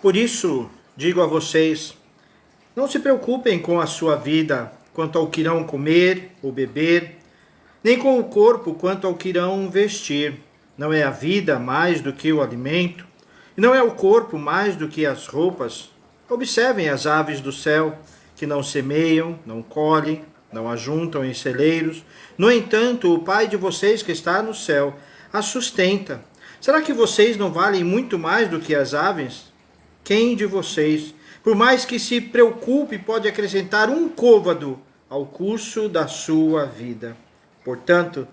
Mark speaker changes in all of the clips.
Speaker 1: Por isso, digo a vocês, não se preocupem com a sua vida quanto ao que irão comer ou beber, nem com o corpo quanto ao que irão vestir. Não é a vida mais do que o alimento, e não é o corpo mais do que as roupas. Observem as aves do céu, que não semeiam, não colhem, não ajuntam em celeiros. No entanto, o Pai de vocês que está no céu as sustenta. Será que vocês não valem muito mais do que as aves? Quem de vocês, por mais que se preocupe, pode acrescentar um côvado ao curso da sua vida? Portanto,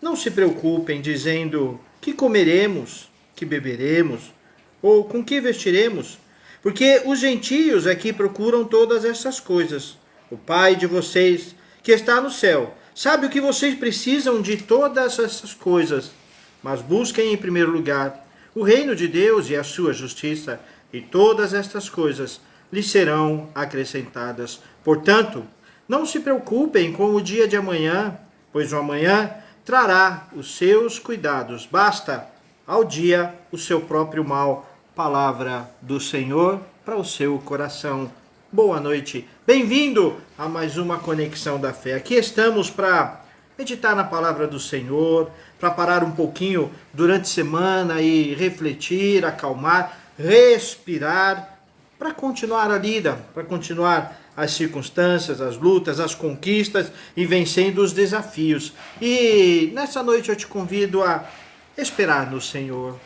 Speaker 1: não se preocupem dizendo que comeremos, que beberemos, ou com que vestiremos, porque os gentios é que procuram todas essas coisas. O Pai de vocês, que está no céu, sabe o que vocês precisam de todas essas coisas. Mas busquem em primeiro lugar o reino de Deus e a sua justiça, e todas estas coisas lhes serão acrescentadas. Portanto, não se preocupem com o dia de amanhã, pois o amanhã trará os seus cuidados. Basta ao dia o seu próprio mal. Palavra do Senhor para o seu coração. Boa noite. Bem-vindo a mais uma Conexão da Fé. Aqui estamos para meditar na palavra do Senhor, para parar um pouquinho durante a semana e refletir, acalmar, respirar, para continuar a lida, para continuar as circunstâncias, as lutas, as conquistas e vencendo os desafios. E nessa noite eu te convido a esperar no Senhor.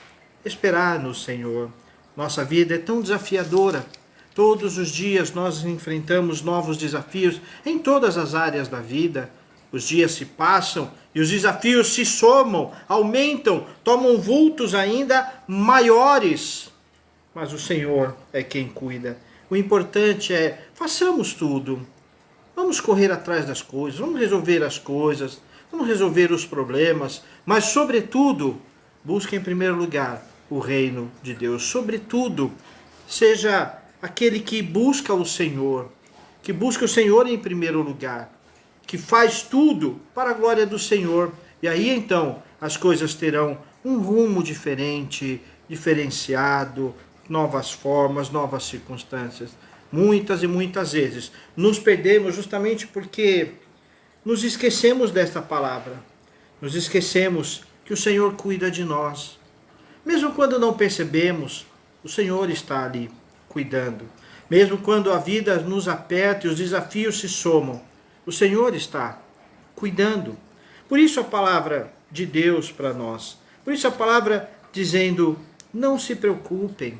Speaker 1: Esperar no Senhor. Nossa vida é tão desafiadora. Todos os dias nós enfrentamos novos desafios em todas as áreas da vida. Os dias se passam e os desafios se somam, aumentam, tomam vultos ainda maiores. Mas o Senhor é quem cuida. O importante é, façamos tudo. Vamos correr atrás das coisas, vamos resolver as coisas, vamos resolver os problemas, mas, sobretudo, busque em primeiro lugar o reino de Deus. Sobretudo, seja aquele que busca o Senhor em primeiro lugar, que faz tudo para a glória do Senhor. E aí, então, as coisas terão um rumo diferente, diferenciado, novas formas, novas circunstâncias. Muitas e muitas vezes nos perdemos justamente porque nos esquecemos desta palavra. Nos esquecemos que o Senhor cuida de nós. Mesmo quando não percebemos, o Senhor está ali cuidando. Mesmo quando a vida nos aperta e os desafios se somam, o Senhor está cuidando. Por isso a palavra de Deus para nós. Por isso a palavra dizendo, não se preocupem.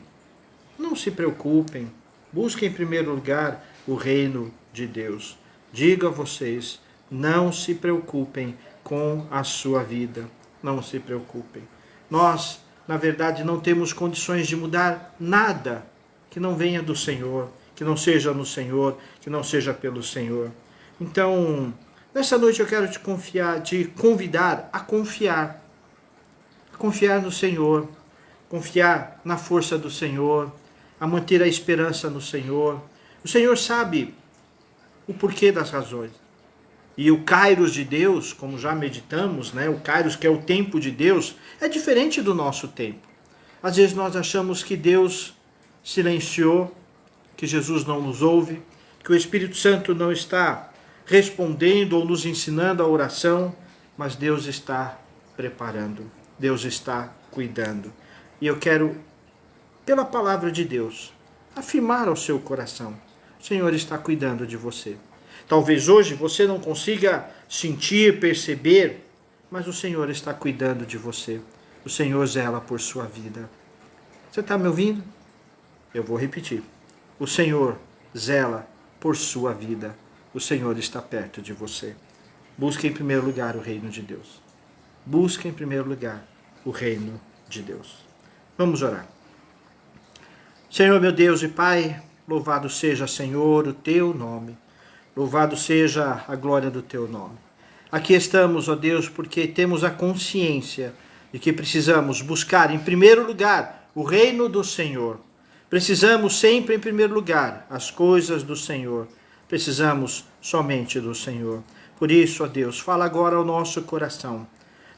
Speaker 1: Não se preocupem, busquem em primeiro lugar o reino de Deus. Digo a vocês, não se preocupem com a sua vida. Não se preocupem. Nós, na verdade, não temos condições de mudar nada que não venha do Senhor, que não seja no Senhor, que não seja pelo Senhor. Então, nessa noite eu quero te convidar a confiar no Senhor, confiar na força do Senhor, a manter a esperança no Senhor. O Senhor sabe o porquê das razões. E o Kairos de Deus, como já meditamos, o Kairos, que é o tempo de Deus, é diferente do nosso tempo. Às vezes nós achamos que Deus silenciou, que Jesus não nos ouve, que o Espírito Santo não está respondendo ou nos ensinando a oração, mas Deus está preparando, Deus está cuidando. E eu quero, pela palavra de Deus, afirmar ao seu coração, o Senhor está cuidando de você. Talvez hoje você não consiga sentir, perceber, mas o Senhor está cuidando de você. O Senhor zela por sua vida. Você está me ouvindo? Eu vou repetir. O Senhor zela por sua vida. O Senhor está perto de você. Busque em primeiro lugar o reino de Deus. Busque em primeiro lugar o reino de Deus. Vamos orar. Senhor, meu Deus e Pai, louvado seja, Senhor, o teu nome. Louvado seja a glória do teu nome. Aqui estamos, ó Deus, porque temos a consciência de que precisamos buscar em primeiro lugar o reino do Senhor. Precisamos sempre em primeiro lugar as coisas do Senhor. Precisamos somente do Senhor. Por isso, ó Deus, fala agora ao nosso coração.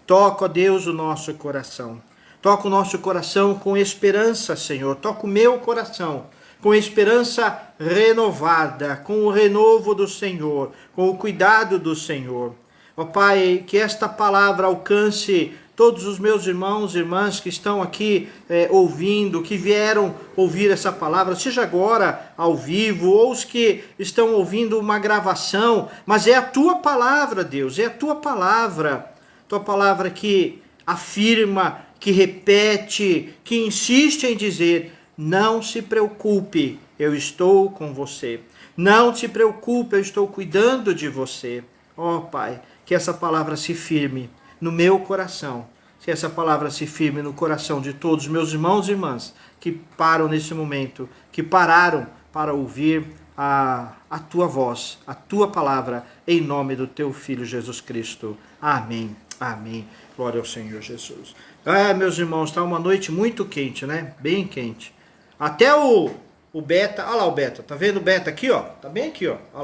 Speaker 1: Toca, ó Deus, o nosso coração. Toca o nosso coração com esperança, Senhor. Toca o meu coração com esperança renovada, com o renovo do Senhor, com o cuidado do Senhor. Ó Pai, que esta palavra alcance todos os meus irmãos e irmãs que estão aqui ouvindo, que vieram ouvir essa palavra, seja agora ao vivo, ou os que estão ouvindo uma gravação, mas é a Tua palavra, Deus, é a Tua palavra que afirma, que repete, que insiste em dizer: não se preocupe, eu estou com você. Não se preocupe, eu estou cuidando de você. Ó Pai, que essa palavra se firme no meu coração, que essa palavra se firme no coração de todos os meus irmãos e irmãs que param nesse momento, que pararam para ouvir a Tua voz, a Tua palavra, em nome do Teu Filho Jesus Cristo. Amém, amém. Glória ao Senhor Jesus. Meus irmãos, está uma noite muito quente, né? Bem quente. Até o Beta, olha lá o Beta, tá vendo o Beta aqui, ó? Tá bem aqui, ó, olha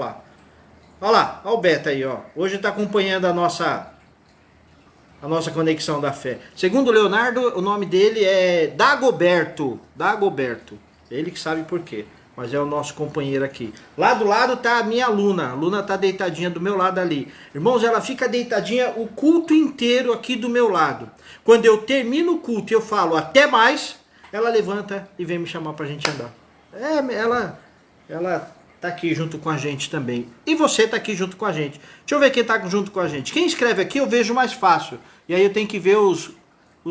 Speaker 1: lá, olha o Beta aí, ó. Hoje está acompanhando a nossa conexão da fé. Segundo o Leonardo, o nome dele é Dagoberto, ele que sabe por quê, mas é o nosso companheiro aqui. Lá do lado tá a minha aluna, a aluna tá deitadinha do meu lado ali. Irmãos, ela fica deitadinha o culto inteiro aqui do meu lado. Quando eu termino o culto e eu falo até mais, ela levanta e vem me chamar pra gente andar. Ela tá aqui junto com a gente também. E você tá aqui junto com a gente. Deixa eu ver quem tá junto com a gente. Quem escreve aqui eu vejo mais fácil. E aí eu tenho que ver os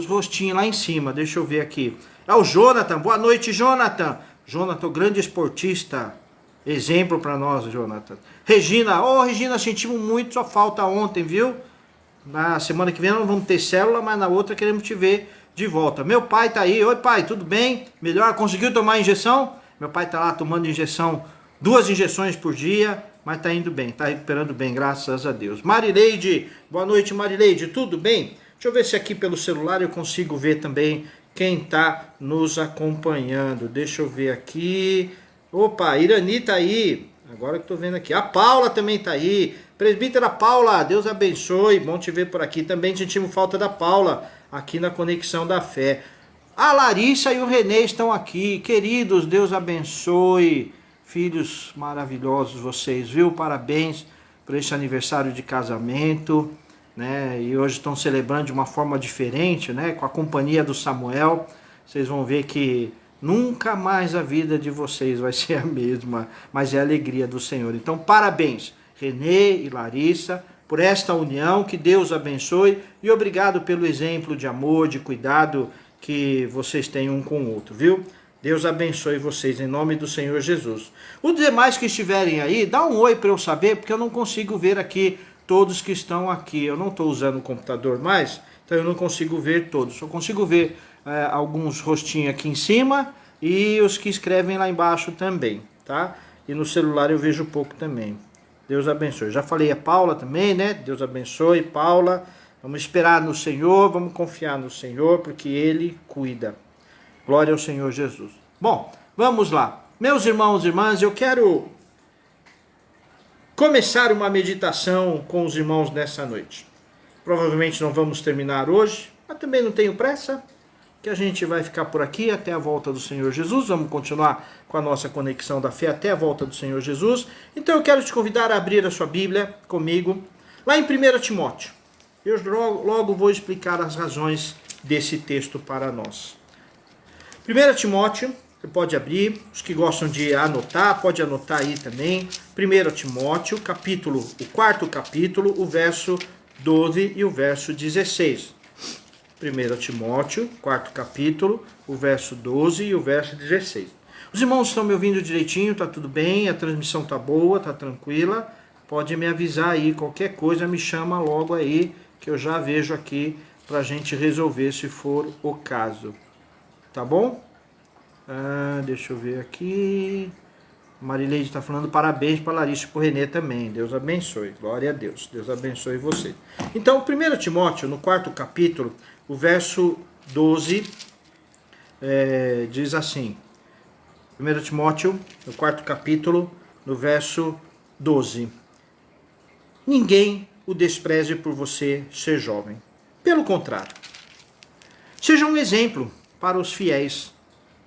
Speaker 1: rostinhos lá em cima. Deixa eu ver aqui. É o Jonathan. Boa noite, Jonathan. Jonathan, grande esportista. Exemplo para nós, Jonathan. Regina. Regina, sentimos muito sua falta ontem, viu? Na semana que vem não vamos ter célula, mas na outra queremos te ver de volta. Meu pai tá aí. Oi, pai, tudo bem? Melhor? Conseguiu tomar a injeção? Meu pai tá lá tomando injeção, 2 injeções por dia, mas tá indo bem, tá recuperando bem, graças a Deus. Marileide, boa noite, Marileide, tudo bem? Deixa eu ver se aqui pelo celular eu consigo ver também quem tá nos acompanhando. Deixa eu ver aqui. Opa, Irani tá aí. Agora que tô vendo aqui. A Paula também tá aí. Presbítera Paula, Deus abençoe. Bom te ver por aqui. Também sentimos falta da Paula aqui na Conexão da Fé. A Larissa e o Renê estão aqui. Queridos, Deus abençoe. Filhos maravilhosos vocês, viu? Parabéns por esse aniversário de casamento, né? E hoje estão celebrando de uma forma diferente, né? Com a companhia do Samuel. Vocês vão ver que nunca mais a vida de vocês vai ser a mesma, mas é a alegria do Senhor. Então, parabéns, Renê e Larissa, por esta união. Que Deus abençoe e obrigado pelo exemplo de amor, de cuidado que vocês têm um com o outro, viu? Deus abençoe vocês em nome do Senhor Jesus. Os demais que estiverem aí, dá um oi para eu saber, porque eu não consigo ver aqui todos que estão aqui. Eu não estou usando o computador mais, então eu não consigo ver todos. Só consigo ver alguns rostinhos aqui em cima e os que escrevem lá embaixo também, tá? E no celular eu vejo pouco também. Deus abençoe. Já falei a Paula também, né? Deus abençoe, Paula. Vamos esperar no Senhor, vamos confiar no Senhor, porque Ele cuida. Glória ao Senhor Jesus. Bom, vamos lá. Meus irmãos e irmãs, eu quero começar uma meditação com os irmãos nessa noite. Provavelmente não vamos terminar hoje, mas também não tenho pressa, que a gente vai ficar por aqui até a volta do Senhor Jesus. Vamos continuar com a nossa conexão da fé até a volta do Senhor Jesus. Então eu quero te convidar a abrir a sua Bíblia comigo, lá em 1 Timóteo. Eu logo vou explicar as razões desse texto para nós. 1 Timóteo, você pode abrir, os que gostam de anotar, pode anotar aí também. 1 Timóteo, o 4º capítulo, o verso 12 e o verso 16. 1 Timóteo, 4º capítulo, o verso 12 e o verso 16. Os irmãos estão me ouvindo direitinho, tá tudo bem, a transmissão tá boa, tá tranquila. Pode me avisar aí, qualquer coisa me chama logo aí, que eu já vejo aqui para a gente resolver se for o caso. Tá bom? Deixa eu ver aqui. Marileide está falando parabéns para Larissa e para o Renê também. Deus abençoe. Glória a Deus. Deus abençoe você. Então, 1 Timóteo, no 4º capítulo, o verso 12, diz assim. 1 Timóteo, no 4º capítulo, no verso 12. Ninguém o despreze por você ser jovem. Pelo contrário, Seja um exemplo para os fiéis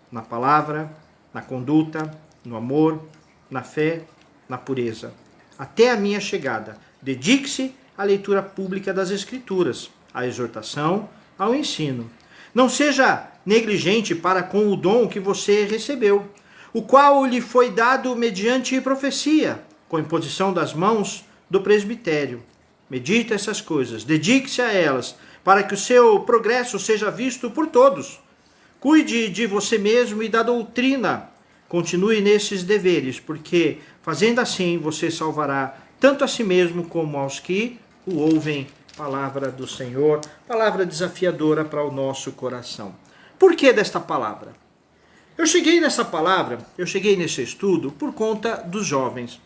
Speaker 1: na palavra, na conduta, no amor, na fé, na pureza. Até a minha chegada, dedique-se à leitura pública das Escrituras, à exortação, ao ensino. Não seja negligente para com o dom que você recebeu, o qual lhe foi dado mediante profecia, com imposição das mãos do presbitério. Medite essas coisas, dedique-se a elas, para que o seu progresso seja visto por todos. Cuide de você mesmo e da doutrina. Continue nesses deveres, porque fazendo assim você salvará tanto a si mesmo como aos que o ouvem. Palavra do Senhor, palavra desafiadora para o nosso coração. Por que desta palavra? Eu cheguei nesse estudo por conta dos jovens.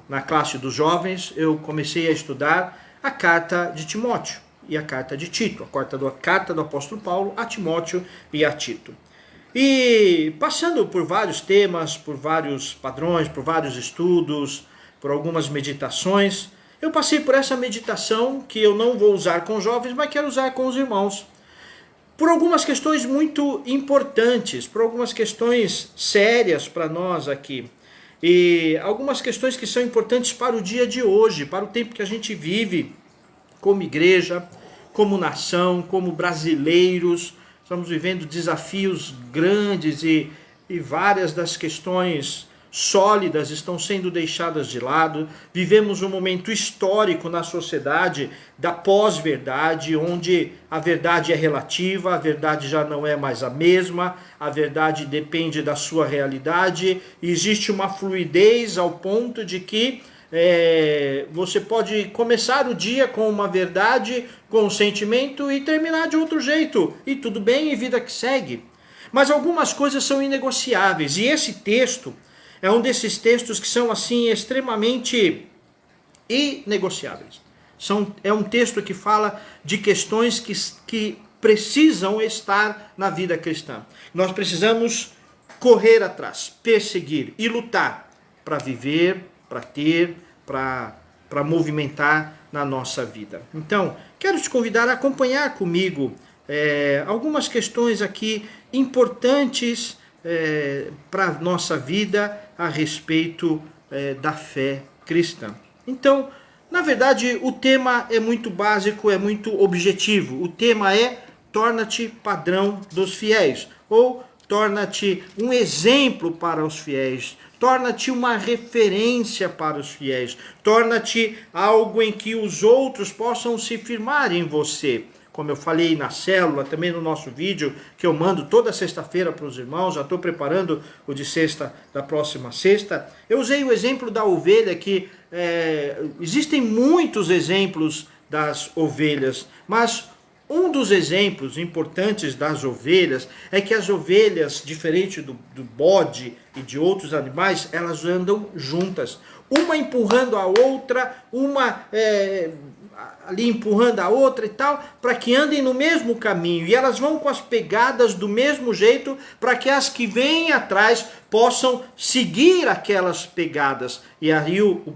Speaker 1: Na classe dos jovens, eu comecei a estudar a carta de Timóteo e a carta de Tito, a carta do apóstolo Paulo a Timóteo e a Tito. E passando por vários temas, por vários padrões, por vários estudos, por algumas meditações, eu passei por essa meditação que eu não vou usar com os jovens, mas quero usar com os irmãos. Por algumas questões muito importantes, por algumas questões sérias para nós aqui. E algumas questões que são importantes para o dia de hoje, para o tempo que a gente vive como igreja, como nação, como brasileiros. Estamos vivendo desafios grandes e várias das questões sólidas estão sendo deixadas de lado. Vivemos um momento histórico na sociedade da pós-verdade, onde a verdade é relativa, a verdade já não é mais a mesma, a verdade depende da sua realidade, e existe uma fluidez ao ponto de que você pode começar o dia com uma verdade, com um sentimento e terminar de outro jeito, e tudo bem, e vida que segue. Mas algumas coisas são inegociáveis, e esse texto é um desses textos que são assim extremamente inegociáveis. É um texto que fala de questões que precisam estar na vida cristã. Nós precisamos correr atrás, perseguir e lutar para viver, para ter, para movimentar na nossa vida. Então, quero te convidar a acompanhar comigo algumas questões aqui importantes para a nossa vida a respeito da fé cristã. Então, na verdade, o tema é muito básico, é muito objetivo. O tema é torna-te padrão dos fiéis, ou torna-te um exemplo para os fiéis, torna-te uma referência para os fiéis, torna-te algo em que os outros possam se firmar em você. Como eu falei na célula, também no nosso vídeo, que eu mando toda sexta-feira para os irmãos, já estou preparando o de sexta da próxima sexta. Eu usei o exemplo da ovelha, que existem muitos exemplos das ovelhas, mas um dos exemplos importantes das ovelhas é que as ovelhas, diferente do bode e de outros animais, elas andam juntas, uma empurrando a outra, uma ali empurrando a outra e tal, para que andem no mesmo caminho, e elas vão com as pegadas do mesmo jeito, para que as que vêm atrás possam seguir aquelas pegadas. E aí o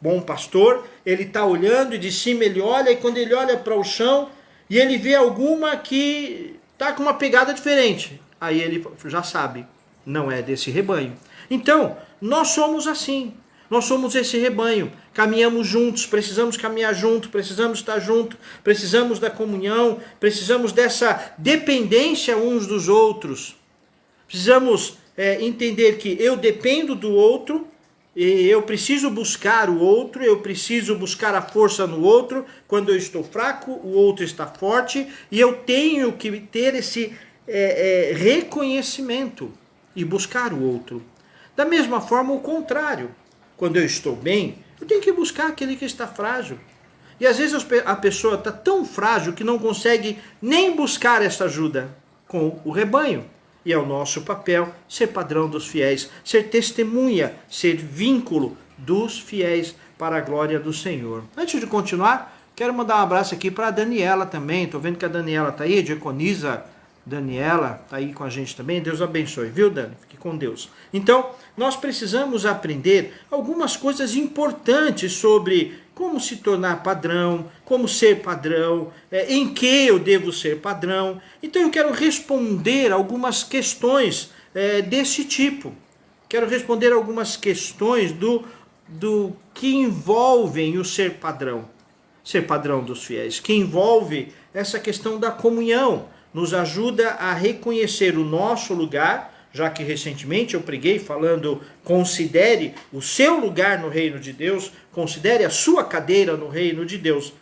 Speaker 1: bom pastor, ele está olhando, e de cima ele olha, e quando ele olha para o chão, e ele vê alguma que está com uma pegada diferente, aí ele já sabe, não é desse rebanho. Então, nós somos assim. Nós somos esse rebanho, caminhamos juntos, precisamos caminhar junto, precisamos estar junto, precisamos da comunhão, precisamos dessa dependência uns dos outros. Precisamos entender que eu dependo do outro, e eu preciso buscar o outro, eu preciso buscar a força no outro. Quando eu estou fraco, o outro está forte, e eu tenho que ter esse reconhecimento e buscar o outro. Da mesma forma, o contrário. Quando eu estou bem, eu tenho que buscar aquele que está frágil. E às vezes a pessoa está tão frágil que não consegue nem buscar essa ajuda com o rebanho. E é o nosso papel ser padrão dos fiéis, ser testemunha, ser vínculo dos fiéis para a glória do Senhor. Antes de continuar, quero mandar um abraço aqui para a Daniela também. Estou vendo que a Daniela está aí, a diaconisa Daniela está aí com a gente também. Deus abençoe, viu, Dani? Fique com Deus. Então, nós precisamos aprender algumas coisas importantes sobre como se tornar padrão, como ser padrão, em que eu devo ser padrão. Então eu quero responder algumas questões desse tipo. Quero responder algumas questões do que envolvem o ser padrão dos fiéis, que envolve essa questão da comunhão, nos ajuda a reconhecer o nosso lugar, já que recentemente eu preguei falando, considere o seu lugar no reino de Deus, considere a sua cadeira no reino de Deus.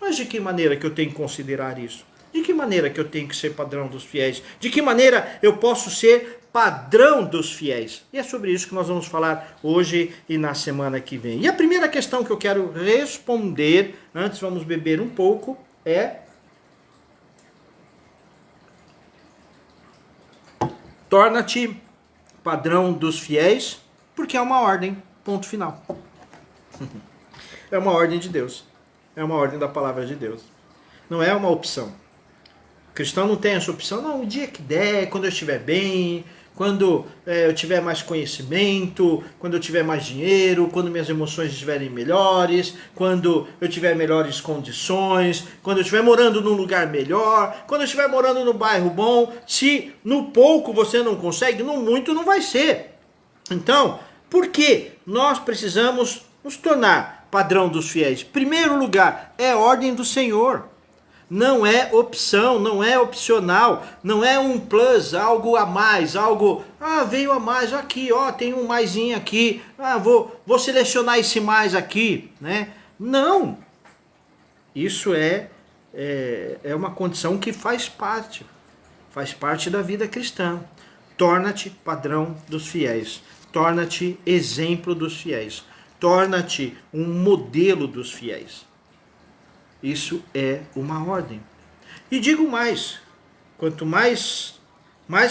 Speaker 1: Mas de que maneira que eu tenho que considerar isso? De que maneira que eu tenho que ser padrão dos fiéis? De que maneira eu posso ser padrão dos fiéis? E é sobre isso que nós vamos falar hoje e na semana que vem. E a primeira questão que eu quero responder, antes vamos beber um pouco, é: torna-te padrão dos fiéis, porque é uma ordem, ponto final. É uma ordem de Deus. É uma ordem da palavra de Deus. Não é uma opção. O cristão não tem essa opção. Não, o dia que der, quando eu estiver bem, quando eu tiver mais conhecimento, quando eu tiver mais dinheiro, quando minhas emoções estiverem melhores, quando eu tiver melhores condições, quando eu estiver morando num lugar melhor, quando eu estiver morando no bairro bom. Se no pouco você não consegue, no muito não vai ser. Então, por que nós precisamos nos tornar padrão dos fiéis? Primeiro lugar, é ordem do Senhor. Não é opção, não é opcional, não é um plus, algo a mais, algo, veio a mais aqui, tem um maisinho aqui, vou selecionar esse mais aqui, né? Não! Isso é uma condição que faz parte da vida cristã. Torna-te padrão dos fiéis, torna-te exemplo dos fiéis, torna-te um modelo dos fiéis. Isso é uma ordem. E digo mais, quanto mais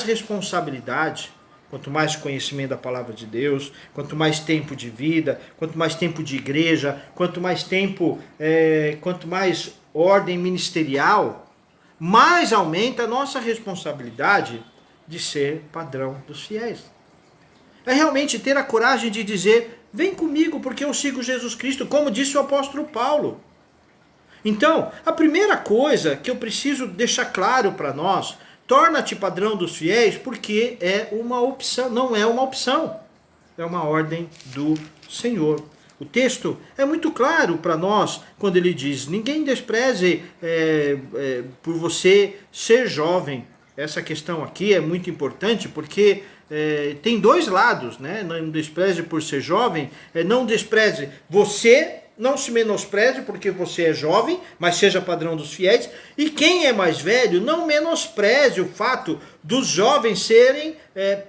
Speaker 1: responsabilidade, quanto mais conhecimento da palavra de Deus, quanto mais tempo de vida, quanto mais tempo de igreja, quanto mais ordem ministerial, mais aumenta a nossa responsabilidade de ser padrão dos fiéis. É realmente ter a coragem de dizer: vem comigo porque eu sigo Jesus Cristo, como disse o apóstolo Paulo. Então, a primeira coisa que eu preciso deixar claro para nós: torna-te padrão dos fiéis, porque é uma opção, não é uma opção, é uma ordem do Senhor. O texto é muito claro para nós quando ele diz: ninguém despreze por você ser jovem. Essa questão aqui é muito importante porque tem dois lados, né? Não despreze por ser jovem, não despreze você. Não se menospreze porque você é jovem, mas seja padrão dos fiéis. E quem é mais velho, não menospreze o fato dos jovens serem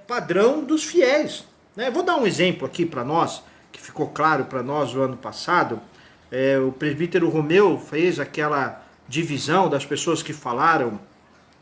Speaker 1: padrão dos fiéis. Né? Vou dar um exemplo aqui para nós, que ficou claro para nós no ano passado. O presbítero Romeu fez aquela divisão das pessoas que falaram,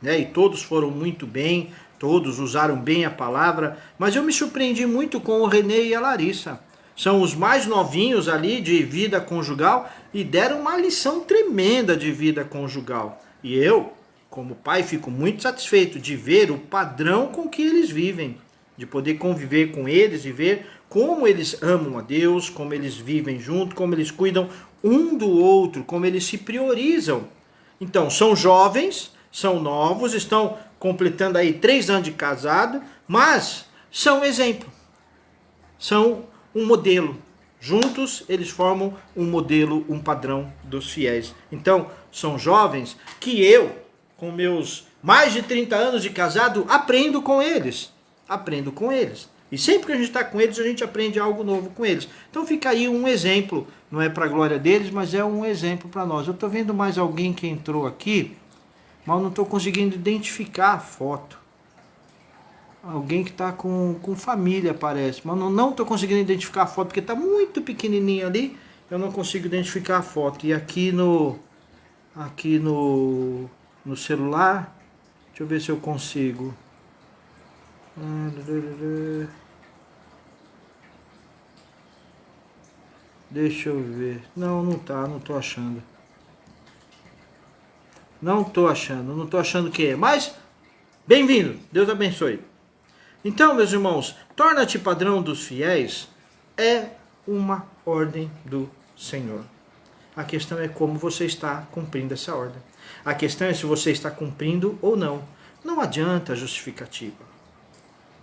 Speaker 1: né? E todos foram muito bem, todos usaram bem a palavra, mas eu me surpreendi muito com o Renê e a Larissa. São os mais novinhos ali de vida conjugal e deram uma lição tremenda de vida conjugal. E eu, como pai, fico muito satisfeito de ver o padrão com que eles vivem, de poder conviver com eles e ver como eles amam a Deus, como eles vivem junto, como eles cuidam um do outro, como eles se priorizam. Então, são jovens, são novos, estão completando aí 3 anos de casado, mas são exemplo, são um modelo. Juntos eles formam um modelo, um padrão dos fiéis. Então, são jovens que eu, com meus mais de 30 anos de casado, aprendo com eles. Aprendo com eles. E sempre que a gente está com eles, a gente aprende algo novo com eles. Então fica aí um exemplo. Não é para a glória deles, mas é um exemplo para nós. Eu estou vendo mais alguém que entrou aqui, mas não estou conseguindo identificar a foto. Alguém que está com família, parece. Mas não estou conseguindo identificar a foto, porque está muito pequenininho ali. Eu não consigo identificar a foto. E aqui no celular, deixa eu ver se eu consigo. Deixa eu ver. Não estou achando. Não estou achando o que é. Mas, bem-vindo. Deus abençoe. Então, meus irmãos, torna-te padrão dos fiéis é uma ordem do Senhor. A questão é como você está cumprindo essa ordem. A questão é se você está cumprindo ou não. Não adianta justificativa.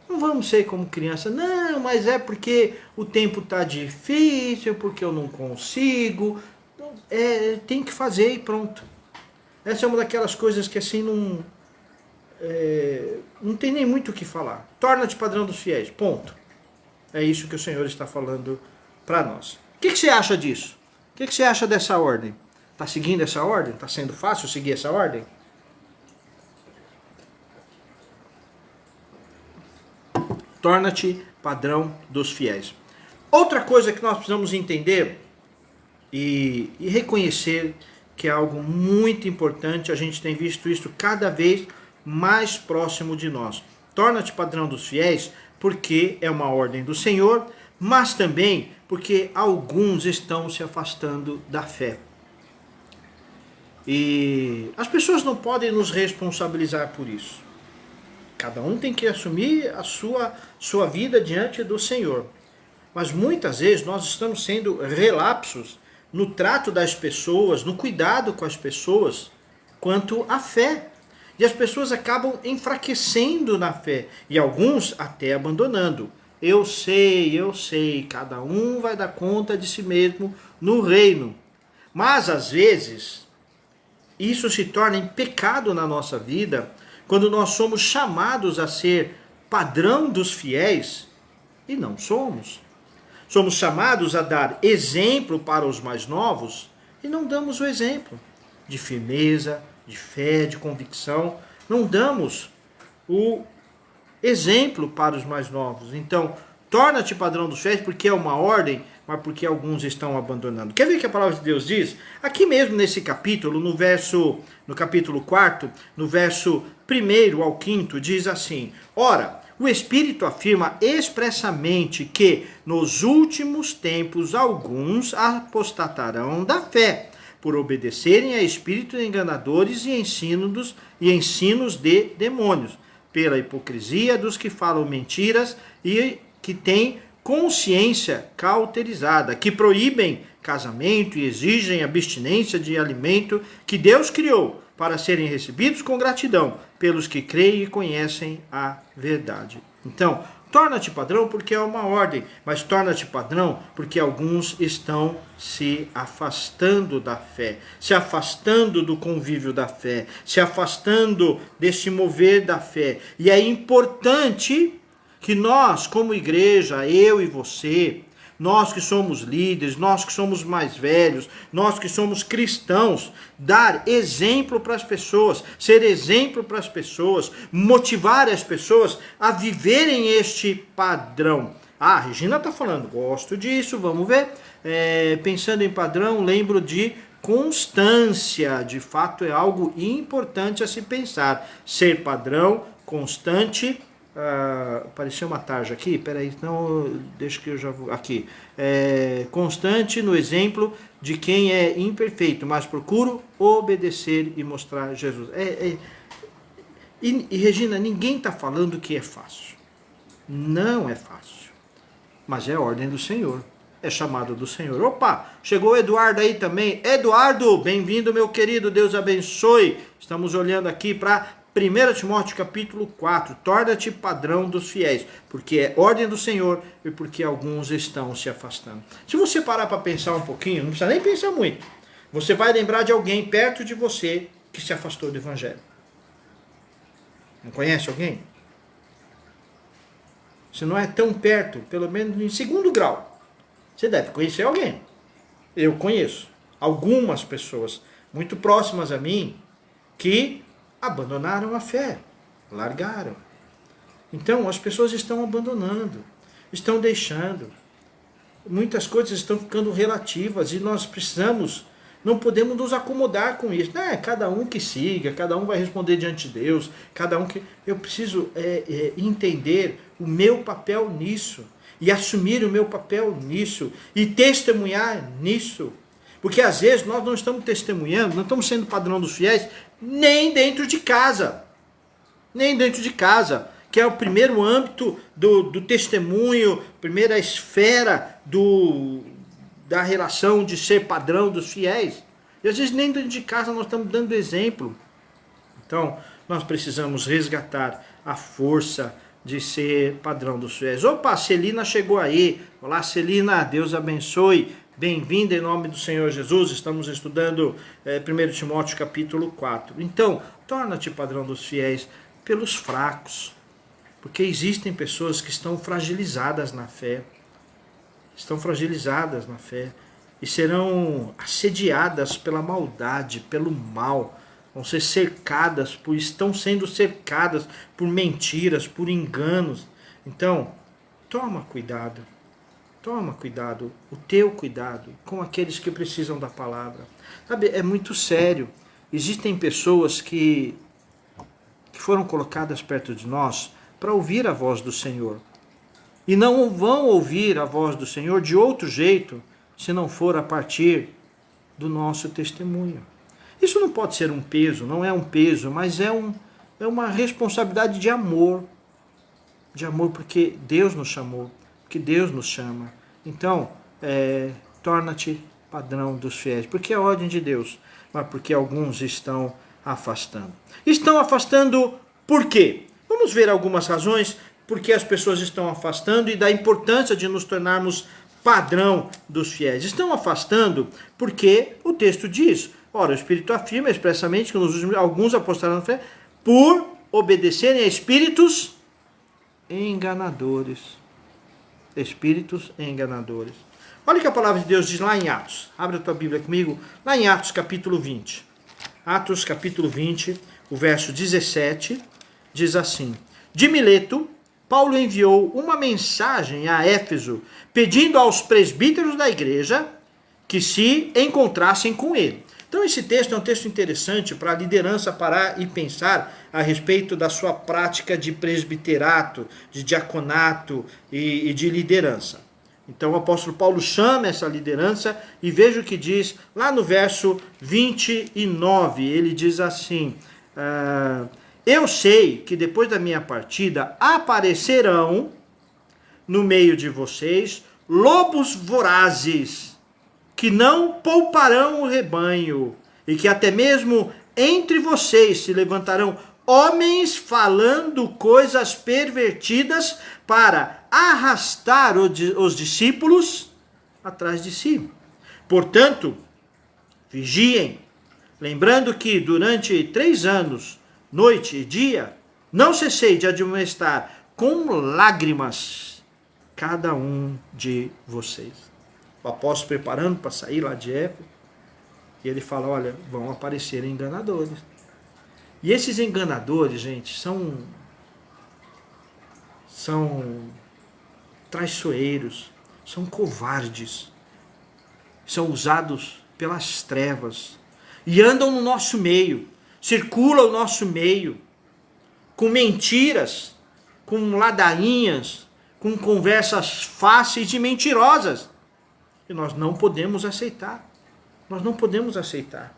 Speaker 1: Não vamos ser como criança, não, mas é porque o tempo está difícil, porque eu não consigo. Tem que fazer e pronto. Essa é uma daquelas coisas que assim não tem nem muito o que falar. Torna-te padrão dos fiéis, ponto. É isso que o Senhor está falando para nós. O que você acha disso? O que você acha dessa ordem? Está seguindo essa ordem? Está sendo fácil seguir essa ordem? Torna-te padrão dos fiéis. Outra coisa que nós precisamos entender e reconhecer que é algo muito importante, a gente tem visto isso cada vez mais próximo de nós. Torna-te padrão dos fiéis porque é uma ordem do Senhor, mas também porque alguns estão se afastando da fé. E as pessoas não podem nos responsabilizar por isso. Cada um tem que assumir a sua vida diante do Senhor. Mas muitas vezes nós estamos sendo relapsos no trato das pessoas, no cuidado com as pessoas, quanto à fé. E as pessoas acabam enfraquecendo na fé. E alguns até abandonando. Eu sei, cada um vai dar conta de si mesmo no reino. Mas às vezes, isso se torna em pecado na nossa vida, quando nós somos chamados a ser padrão dos fiéis e não somos. Somos chamados a dar exemplo para os mais novos e não damos o exemplo de firmeza, de fé, de convicção. Não damos o exemplo para os mais novos. Então, torna-te padrão dos fiéis porque é uma ordem, mas porque alguns estão abandonando. Quer ver o que a palavra de Deus diz? Aqui mesmo nesse capítulo, no capítulo 4, no verso 1 ao 5, diz assim: Ora, o Espírito afirma expressamente que nos últimos tempos alguns apostatarão da fé, por obedecerem a espíritos enganadores e ensinos de demônios, pela hipocrisia dos que falam mentiras e que têm consciência cauterizada, que proíbem casamento e exigem abstinência de alimento que Deus criou para serem recebidos com gratidão pelos que creem e conhecem a verdade. Então, torna-te padrão porque é uma ordem, mas torna-te padrão porque alguns estão se afastando da fé, se afastando do convívio da fé, se afastando desse mover da fé. E é importante que nós, como igreja, eu e você, nós que somos líderes, nós que somos mais velhos, nós que somos cristãos, dar exemplo para as pessoas, ser exemplo para as pessoas, motivar as pessoas a viverem este padrão. Ah, a Regina está falando, gosto disso, vamos ver. Pensando em padrão, lembro de constância. De fato, é algo importante a se pensar. Ser padrão, constante. Apareceu uma tarja aqui, peraí, não, deixa que eu já vou, aqui, constante no exemplo de quem é imperfeito, mas procuro obedecer e mostrar Jesus. E Regina, ninguém está falando que é fácil, não é fácil, mas é a ordem do Senhor, é chamado do Senhor. Opa, chegou o Eduardo aí também. Eduardo, bem-vindo, meu querido, Deus abençoe. Estamos olhando aqui para 1 Timóteo capítulo 4, torna-te padrão dos fiéis, porque é ordem do Senhor e porque alguns estão se afastando. Se você parar para pensar um pouquinho, não precisa nem pensar muito, você vai lembrar de alguém perto de você que se afastou do Evangelho. Não conhece alguém? Se não é tão perto, pelo menos em segundo grau, você deve conhecer alguém. Eu conheço algumas pessoas muito próximas a mim que abandonaram a fé, largaram. Então as pessoas estão abandonando, estão deixando. Muitas coisas estão ficando relativas e nós precisamos, não podemos nos acomodar com isso. Cada um que siga, cada um vai responder diante de Deus, cada um que... Eu preciso entender o meu papel nisso e assumir o meu papel nisso e testemunhar nisso. Porque às vezes nós não estamos testemunhando, não estamos sendo padrão dos fiéis, nem dentro de casa. Nem dentro de casa, que é o primeiro âmbito do testemunho, primeira esfera da relação de ser padrão dos fiéis. E às vezes nem dentro de casa nós estamos dando exemplo. Então, nós precisamos resgatar a força de ser padrão dos fiéis. Opa, a Celina chegou aí. Olá, Celina, Deus abençoe. Bem-vinda em nome do Senhor Jesus. Estamos estudando 1 Timóteo capítulo 4. Então, torna-te padrão dos fiéis pelos fracos. Porque existem pessoas que estão fragilizadas na fé. Estão fragilizadas na fé. E serão assediadas pela maldade, pelo mal. Vão ser cercadas, estão sendo cercadas por mentiras, por enganos. Então, toma cuidado, o teu cuidado com aqueles que precisam da palavra. Sabe, é muito sério. Existem pessoas que foram colocadas perto de nós para ouvir a voz do Senhor. E não vão ouvir a voz do Senhor de outro jeito, se não for a partir do nosso testemunho. Isso não pode ser um peso, não é um peso, mas é uma responsabilidade de amor. De amor porque Deus nos chamou, porque Deus nos chama. Então, torna-te padrão dos fiéis, porque é a ordem de Deus, mas porque alguns estão afastando. Estão afastando por quê? Vamos ver algumas razões por que as pessoas estão afastando e da importância de nos tornarmos padrão dos fiéis. Estão afastando porque o texto diz... Ora, o Espírito afirma expressamente que alguns apostaram na fé por obedecerem a espíritos enganadores. Espíritos enganadores. Olha o que a palavra de Deus diz lá em Atos. Abre a tua Bíblia comigo. Lá em Atos capítulo 20. Atos capítulo 20, o verso 17, diz assim. De Mileto, Paulo enviou uma mensagem a Éfeso, pedindo aos presbíteros da igreja que se encontrassem com ele. Então esse texto é um texto interessante para a liderança parar e pensar a respeito da sua prática de presbiterato, de diaconato e de liderança. Então o apóstolo Paulo chama essa liderança e veja o que diz lá no verso 29. Ele diz assim, eu sei que depois da minha partida aparecerão no meio de vocês lobos vorazes, que não pouparão o rebanho, e que até mesmo entre vocês se levantarão homens falando coisas pervertidas para arrastar os discípulos atrás de si. Portanto, vigiem, lembrando que durante 3 anos, noite e dia, não cessei de admoestar com lágrimas cada um de vocês. O apóstolo preparando para sair lá de Éfeso, e ele fala, olha, vão aparecer enganadores. E esses enganadores, gente, são traiçoeiros, são covardes, são usados pelas trevas, e andam no nosso meio, circulam o nosso meio, com mentiras, com ladainhas, com conversas fáceis e mentirosas. E nós não podemos aceitar. Nós não podemos aceitar.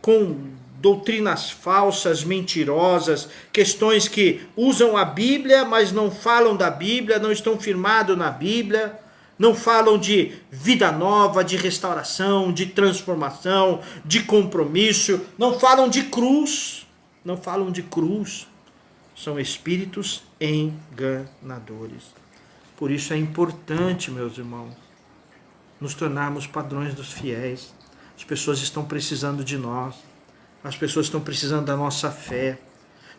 Speaker 1: Com doutrinas falsas, mentirosas, questões que usam a Bíblia, mas não falam da Bíblia, não estão firmados na Bíblia, não falam de vida nova, de restauração, de transformação, de compromisso, não falam de cruz, não falam de cruz. São espíritos enganadores. Por isso é importante, meus irmãos, nos tornarmos padrões dos fiéis. As pessoas estão precisando de nós. As pessoas estão precisando da nossa fé.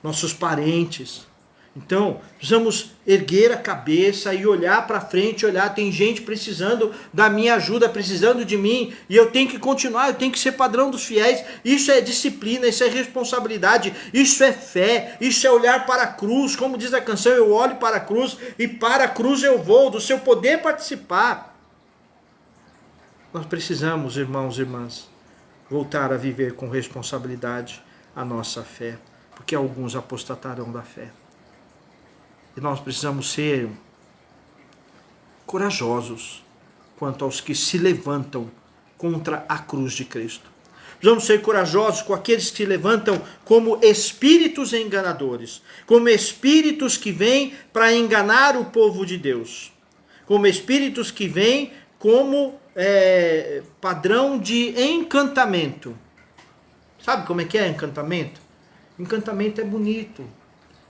Speaker 1: Nossos parentes. Então, precisamos erguer a cabeça e olhar para frente, tem gente precisando da minha ajuda, precisando de mim, e eu tenho que continuar, eu tenho que ser padrão dos fiéis. Isso é disciplina, isso é responsabilidade, isso é fé, isso é olhar para a cruz, como diz a canção, eu olho para a cruz e para a cruz eu vou, do seu poder participar. Nós precisamos, irmãos e irmãs, voltar a viver com responsabilidade a nossa fé, porque alguns apostatarão da fé. E nós precisamos ser corajosos quanto aos que se levantam contra a cruz de Cristo. Precisamos ser corajosos com aqueles que se levantam como espíritos enganadores, como espíritos que vêm para enganar o povo de Deus, como espíritos que vêm como padrão de encantamento. Sabe como é que é encantamento? Encantamento é bonito.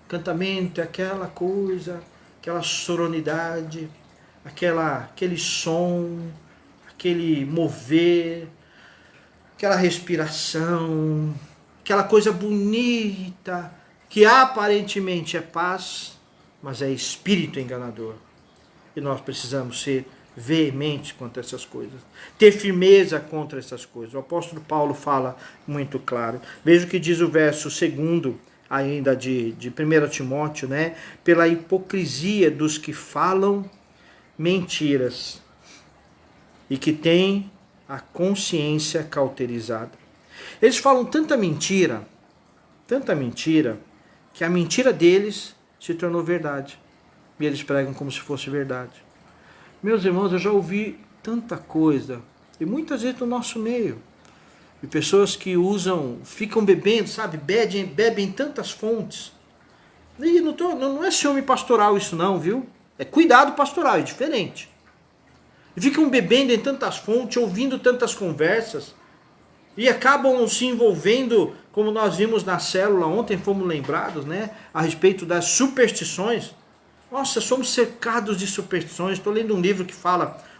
Speaker 1: Encantamento é aquela coisa, aquela sonoridade, aquele som, aquele mover, aquela respiração, aquela coisa bonita, que aparentemente é paz, mas é espírito enganador. E nós precisamos ser veementes contra essas coisas, ter firmeza contra essas coisas. O apóstolo Paulo fala muito claro. Veja o que diz o verso 2 ainda de 1 Timóteo, né? Pela hipocrisia dos que falam mentiras e que têm a consciência cauterizada. Eles falam tanta mentira, que a mentira deles se tornou verdade. E eles pregam como se fosse verdade. Meus irmãos, eu já ouvi tanta coisa, e muitas vezes no nosso meio, de pessoas que ficam bebendo, sabe, bebem tantas fontes. E não é ciúme pastoral isso não, viu? É cuidado pastoral, é diferente. E ficam bebendo em tantas fontes, ouvindo tantas conversas, e acabam se envolvendo, como nós vimos na célula ontem, fomos lembrados, né, a respeito das superstições. Nossa, somos cercados de superstições. Estou lendo um livro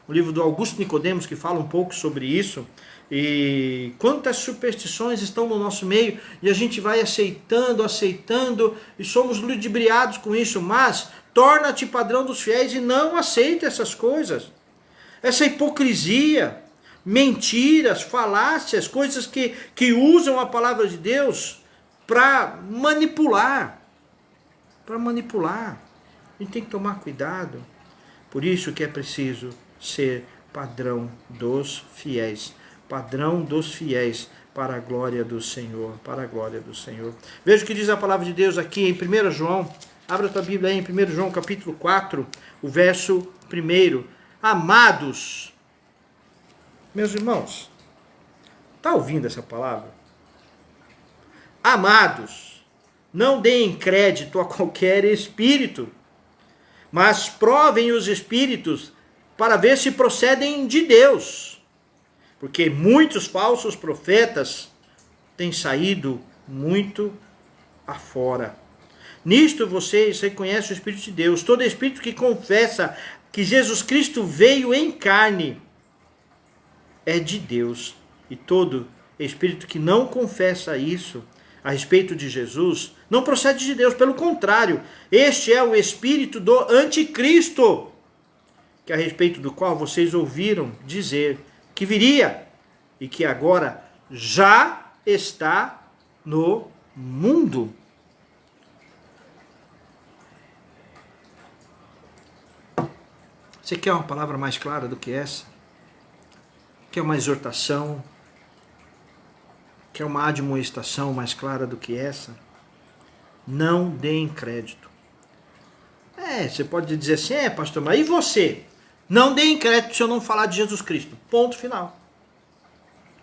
Speaker 1: o livro do Augusto Nicodemos, que fala um pouco sobre isso. E quantas superstições estão no nosso meio, e a gente vai aceitando, e somos ludibriados com isso. Mas torna-te padrão dos fiéis e não aceita essas coisas. Essa hipocrisia, mentiras, falácias, coisas que usam a palavra de Deus para manipular. A gente tem que tomar cuidado. Por isso que é preciso ser padrão dos fiéis. Padrão dos fiéis para a glória do Senhor. Para a glória do Senhor. Veja o que diz a palavra de Deus aqui em 1 João. Abra a tua Bíblia aí em 1 João capítulo 4, o verso 1. Amados. Meus irmãos, está ouvindo essa palavra? Amados, não deem crédito a qualquer espírito, mas provem os espíritos para ver se procedem de Deus. Porque muitos falsos profetas têm saído muito afora. Nisto vocês reconhecem o Espírito de Deus. Todo espírito que confessa que Jesus Cristo veio em carne é de Deus. E todo espírito que não confessa isso a respeito de Jesus não procede de Deus. Pelo contrário, este é o espírito do anticristo, que a respeito do qual vocês ouviram dizer que viria e que agora já está no mundo. Você quer uma palavra mais clara do que essa? Quer uma exortação? Quer uma admoestação mais clara do que essa? Não deem crédito. Você pode dizer assim, pastor, mas e você? Não deem crédito se eu não falar de Jesus Cristo. Ponto final.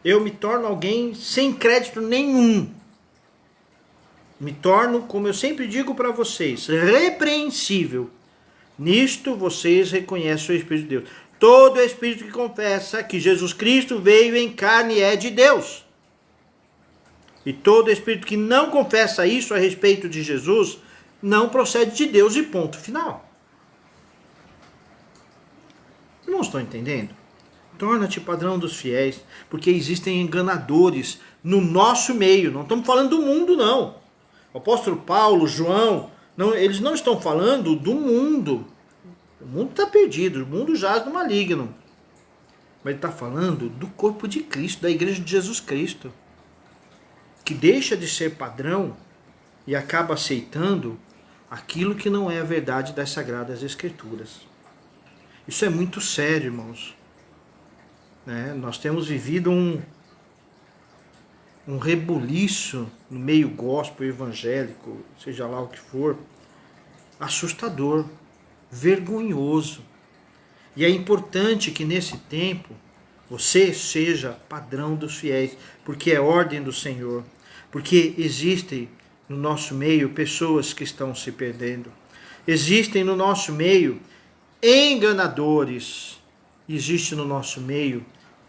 Speaker 1: Eu me torno alguém sem crédito nenhum. Me torno, como eu sempre digo para vocês, repreensível. Nisto vocês reconhecem o Espírito de Deus. Todo espírito que confessa que Jesus Cristo veio em carne é de Deus. E todo espírito que não confessa isso a respeito de Jesus não procede de Deus, e ponto final. Não estão entendendo? Torna-te padrão dos fiéis, porque existem enganadores no nosso meio. Não estamos falando do mundo, não. O apóstolo Paulo, João, eles não estão falando do mundo. O mundo está perdido, o mundo jaz no maligno. Mas ele está falando do corpo de Cristo, da igreja de Jesus Cristo, que deixa de ser padrão e acaba aceitando aquilo que não é a verdade das Sagradas Escrituras. Isso é muito sério, irmãos. Nós temos vivido um rebuliço no meio gospel evangélico, seja lá o que for, assustador, vergonhoso. E é importante que nesse tempo você seja padrão dos fiéis, porque é ordem do Senhor. Porque existem no nosso meio pessoas que estão se perdendo. Existem no nosso meio enganadores. existe no nosso meio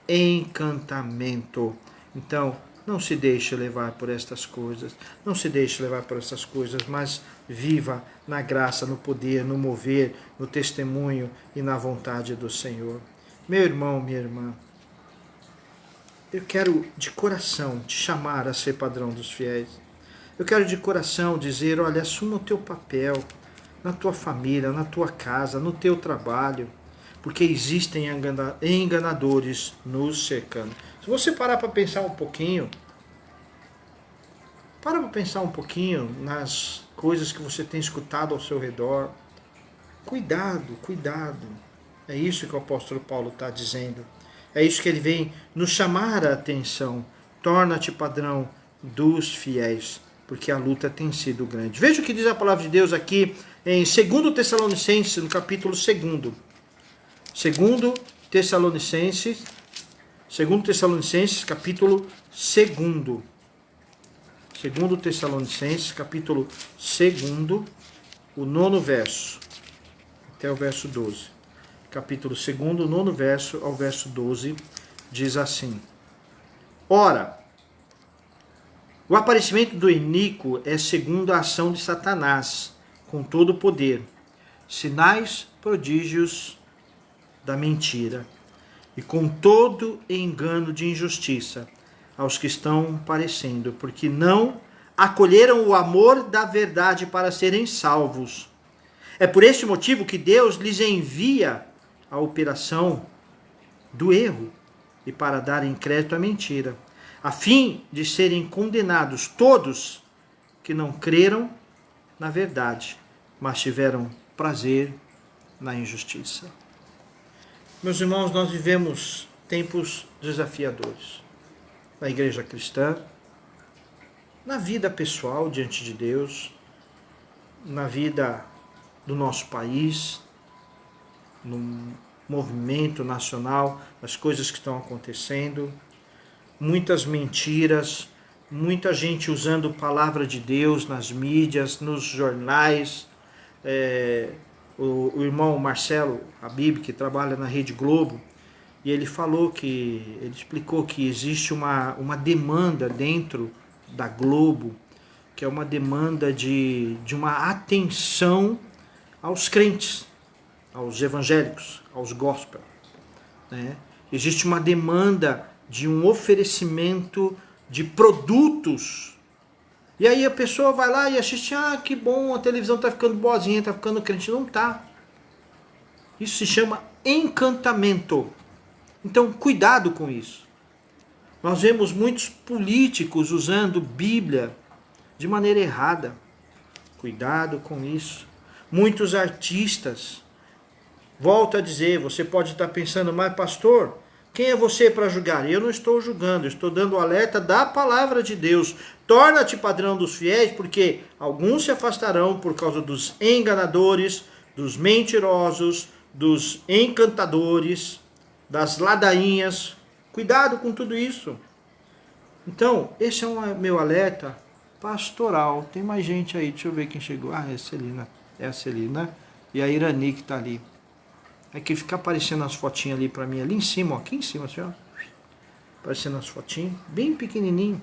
Speaker 1: encantamento. Então, não se deixe levar por estas coisas, não se deixe levar por essas coisas, mas viva na graça, no poder, no mover, no testemunho e na vontade do Senhor. Meu irmão, minha irmã, eu quero de coração te chamar a ser padrão dos fiéis. Eu quero de coração dizer, olha, assuma o teu papel na tua família, na tua casa, no teu trabalho, porque existem enganadores nos cercando. Se você parar para pensar um pouquinho, nas coisas que você tem escutado ao seu redor. Cuidado, cuidado. É isso que o apóstolo Paulo está dizendo. É isso que ele vem nos chamar a atenção. Torna-te padrão dos fiéis, porque a luta tem sido grande. Veja o que diz a palavra de Deus aqui em 2 Tessalonicenses, no capítulo 2. 2 Tessalonicenses, capítulo 2. 2 Tessalonicenses, capítulo 2, o 9º verso, até o verso 12. Capítulo 2, 9º verso ao verso 12, diz assim: Ora, o aparecimento do iníquo é segundo a ação de Satanás, com todo o poder, sinais, prodígios da mentira, e com todo engano de injustiça, aos que estão parecendo, porque não acolheram o amor da verdade para serem salvos. É por este motivo que Deus lhes envia a operação do erro e para darem crédito à mentira, a fim de serem condenados todos que não creram na verdade, mas tiveram prazer na injustiça. Meus irmãos, nós vivemos tempos desafiadores na igreja cristã, na vida pessoal diante de Deus, na vida do nosso país, no movimento nacional, as coisas que estão acontecendo, muitas mentiras, muita gente usando a palavra de Deus nas mídias, nos jornais. O irmão Marcelo Habib, que trabalha na Rede Globo, e ele explicou que existe uma demanda dentro da Globo, que é uma demanda de uma atenção aos crentes, aos evangélicos, aos gospel, né? Existe uma demanda de um oferecimento de produtos. E aí a pessoa vai lá e assiste, que bom, a televisão está ficando boazinha, está ficando crente. Não está. Isso se chama encantamento. Então, cuidado com isso. Nós vemos muitos políticos usando Bíblia de maneira errada. Cuidado com isso. Muitos artistas. Volto a dizer, você pode estar pensando, mas pastor, quem é você para julgar? Eu não estou julgando, eu estou dando o alerta da palavra de Deus. Torna-te padrão dos fiéis, porque alguns se afastarão por causa dos enganadores, dos mentirosos, dos encantadores, das ladainhas. Cuidado com tudo isso. Então, esse é o meu alerta pastoral. Tem mais gente aí, deixa eu ver quem chegou. É a Celina. É a Celina e a Irani que está ali. É que fica aparecendo as fotinhas ali para mim, ali em cima, ó, aqui em cima, assim, ó. Aparecendo as fotinhas, bem pequenininho.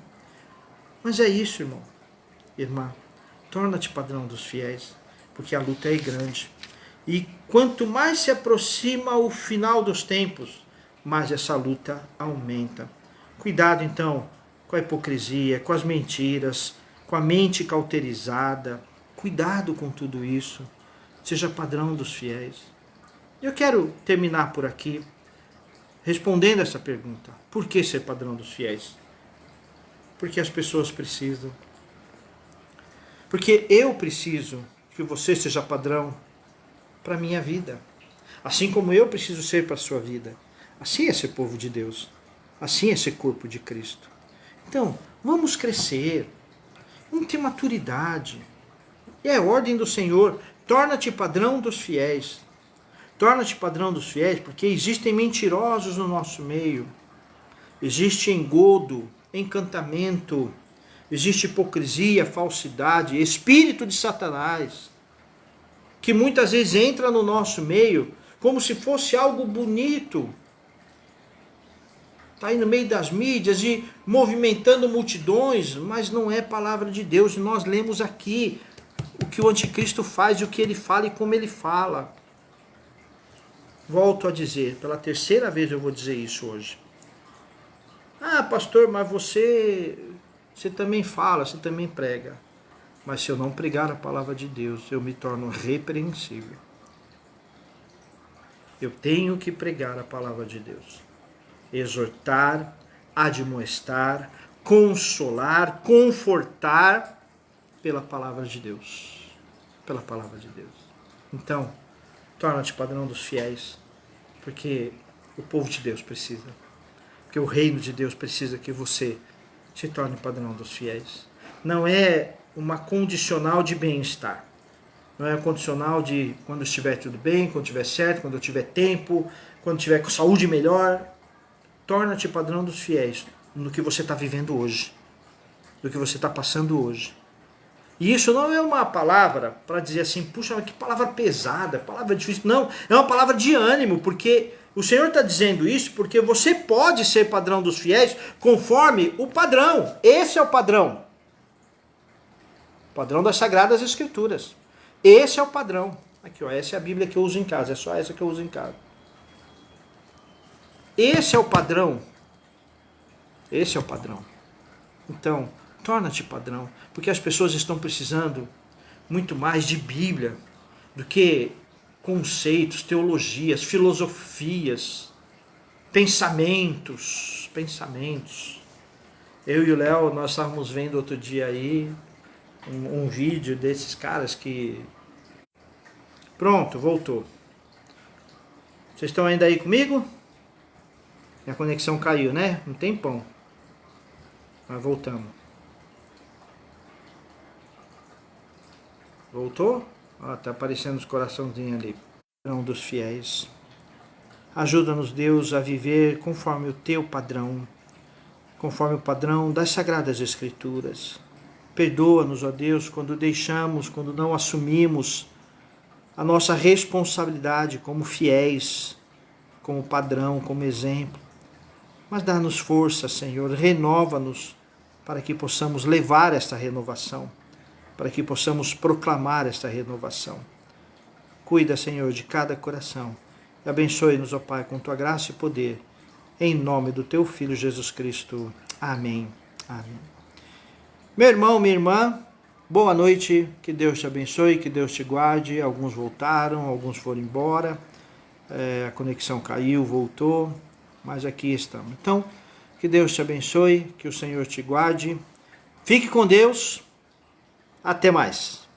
Speaker 1: Mas é isso, irmão. Irmã, torna-te padrão dos fiéis, porque a luta é grande. E quanto mais se aproxima o final dos tempos, mais essa luta aumenta. Cuidado, então, com a hipocrisia, com as mentiras, com a mente cauterizada. Cuidado com tudo isso. Seja padrão dos fiéis. Eu quero terminar por aqui, respondendo essa pergunta. Por que ser padrão dos fiéis? Porque as pessoas precisam. Porque eu preciso que você seja padrão para a minha vida. Assim como eu preciso ser para a sua vida. Assim é ser povo de Deus. Assim é ser corpo de Cristo. Então, vamos crescer. Vamos ter maturidade. E é a ordem do Senhor. Torna-te padrão dos fiéis. Torna-te padrão dos fiéis, porque existem mentirosos no nosso meio. Existe engodo, encantamento. Existe hipocrisia, falsidade, espírito de Satanás, que muitas vezes entra no nosso meio como se fosse algo bonito. Está aí no meio das mídias e movimentando multidões, mas não é palavra de Deus. Nós lemos aqui o que o anticristo faz, o que ele fala e como ele fala. Volto a dizer, pela terceira vez eu vou dizer isso hoje. Ah, pastor, mas você também fala, você também prega. Mas se eu não pregar a palavra de Deus, eu me torno repreensível. Eu tenho que pregar a palavra de Deus. Exortar, admoestar, consolar, confortar pela palavra de Deus. Pela palavra de Deus. Então, torna-te padrão dos fiéis, porque o povo de Deus precisa. Porque o reino de Deus precisa que você se torne padrão dos fiéis. Não é uma condicional de bem-estar. Não é condicional de quando estiver tudo bem, quando estiver certo, quando eu tiver tempo, quando tiver com saúde melhor. Torna-te padrão dos fiéis no que você está vivendo hoje, do que você está passando hoje. E isso não é uma palavra para dizer assim, puxa, mas que palavra pesada, palavra difícil. Não, é uma palavra de ânimo, porque o Senhor está dizendo isso porque você pode ser padrão dos fiéis conforme o padrão. Esse é o padrão. O padrão das Sagradas Escrituras. Esse é o padrão. Aqui, ó, essa é a Bíblia que eu uso em casa, é só essa que eu uso em casa. Esse é o padrão. Esse é o padrão. Então, torna-te padrão, porque as pessoas estão precisando muito mais de Bíblia do que conceitos, teologias, filosofias, pensamentos. Eu e o Léo, nós estávamos vendo outro dia aí um vídeo desses caras que... Pronto, voltou. Vocês estão ainda aí comigo? A conexão caiu, né? Um tempão. Mas voltamos. Voltou? Ó, tá aparecendo os coraçãozinhos ali. Padrão dos fiéis. Ajuda-nos, Deus, a viver conforme o teu padrão. Conforme o padrão das Sagradas Escrituras. Perdoa-nos, ó Deus, quando deixamos, quando não assumimos a nossa responsabilidade como fiéis, como padrão, como exemplo. Mas dá-nos força, Senhor, renova-nos para que possamos levar esta renovação, para que possamos proclamar esta renovação. Cuida, Senhor, de cada coração e abençoe-nos, ó Pai, com tua graça e poder, em nome do teu Filho Jesus Cristo. Amém. Amém. Meu irmão, minha irmã, boa noite, que Deus te abençoe, que Deus te guarde. Alguns voltaram, alguns foram embora, a conexão caiu, voltou. Mas aqui estamos. Então, que Deus te abençoe, que o Senhor te guarde. Fique com Deus. Até mais.